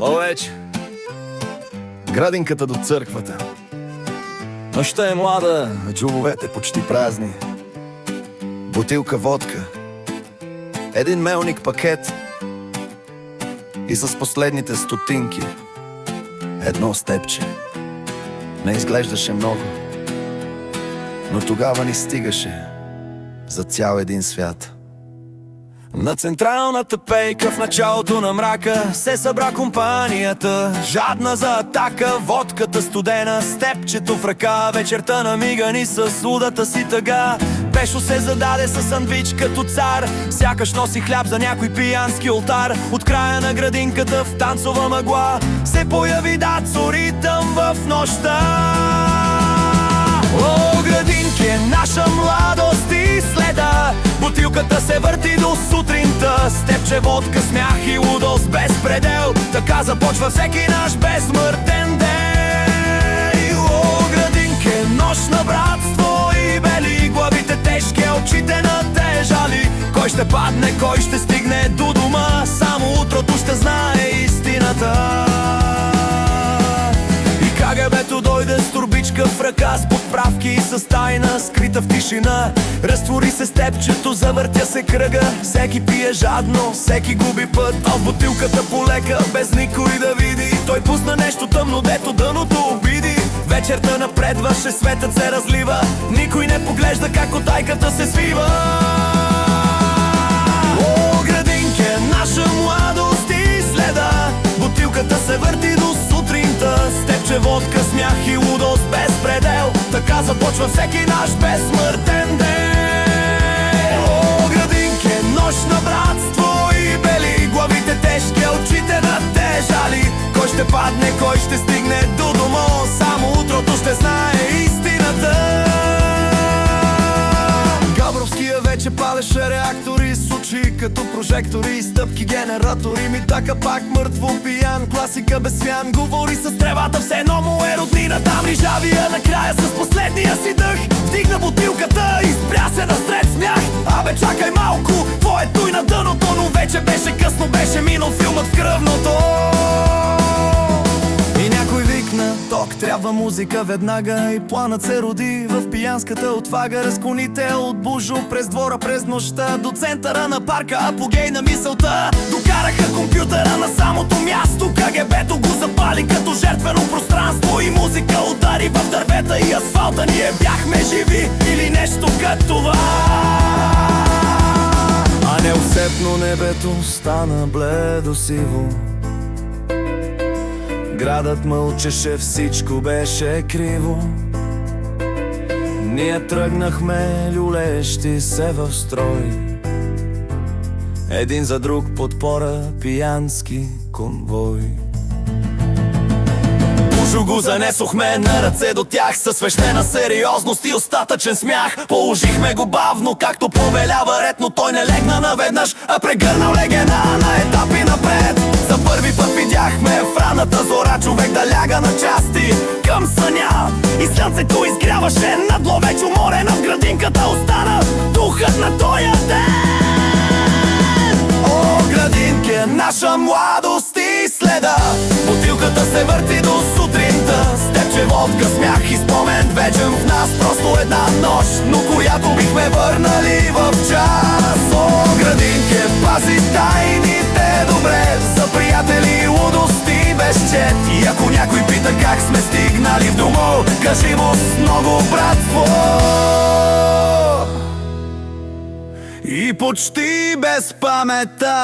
Повече. Градинката до църквата. Нощта е млада, джобовете почти празни. Бутилка водка, един мелник пакет и с последните стотинки едно степче. Не изглеждаше много, но тогава ни стигаше за цял един свят. На централната пейка в началото на мрака се събра компанията, жадна за атака. Водката студена, степчето в ръка. Вечерта намигани с лудата си тъга. Пешо се зададе със сандвич като цар, сякаш носи хляб за някой пиянски олтар. От края на градинката в танцова мъгла се появи дацо ритъм в нощта. О, градинки е наша младост и следа. Бутилката се върти до сутринта. Степче, водка, смях и лудост без предел. Така започва всеки наш безсмъртен ден. О, градинки е нощ на братство и бели. Главите тежки, очите натежали. Кой ще падне, кой ще стигне до дома, само утрото ще знае истината. КГБ-то дойде с турбичка в ръка, с подправки и с тайна, скрита в тишина. Разтвори се степчето, завъртя се кръга. Всеки пие жадно, всеки губи път, а в бутилката полека, без никой да види. Той пусна нещо тъмно, дето дъното обиди. Вечерта напредваше, светът се разлива. Никой не поглежда как утайката се свива. О, градинки е наша младост и следа. Бутилката се върти до сутринта. Степче, водка, смях и лудост без предел. Така започва всеки наш безсмъртен ден. О, градинки е нощ на братство и бели. Главите тежки, очите натежали. Кой ще падне, кой ще стигне до дома, само утрото ще знае истината. Габровския вече палеше реактори с очи като прожектори, стъпки, генератори. Митака пак мъртво пиян, класика без свян. Говори с тревата, все едно му е роднина. Там рижавия накрая с последния си дъх вдигна бутилката и спря се насред смях. Абе, чакай малко, твоето и на дъното. Но вече беше късно, беше минал филмът в кръвното. И някой викна: ток, трябва музика веднага. И планът се роди в пиянската отвага. Разклоните от Бужо през двора, през нощта до центъра на парка, апогей на мисълта. Докараха компютъра на самото място. КГБ-то го запали като жертвено пространство. И музика удари в дървета и асфалта. Ние бяхме живи или нещо като това. А неусетно небето стана бледо сиво. Градът мълчеше, всичко беше криво. Ние тръгнахме люлещи се в строй. Един за друг подпора, пиянски конвой. Бужо го занесохме на ръце до тях със свещена сериозност и остатъчен смях. Положихме го бавно, както повелява ред, но той не легна наведнъж, а прегърнал легена на етапи напред. За първи път видяхме в раната зора човек да ляга на части към съня. И слънцето изгряваше над ловеч уморена. В градинката остана духът на тоя ден. О, градинки е наша младост и следа. Бутилката се върти до сутринта. Степче, водка, смях и спомен вечен в нас. Просто една нощ, но която бихме върнали в час. О, градинки, пази тайните добре. За приятели, лудости без чет. И ако някой пита как сме стигнали в дома, кажи му с много братство и почти без памета.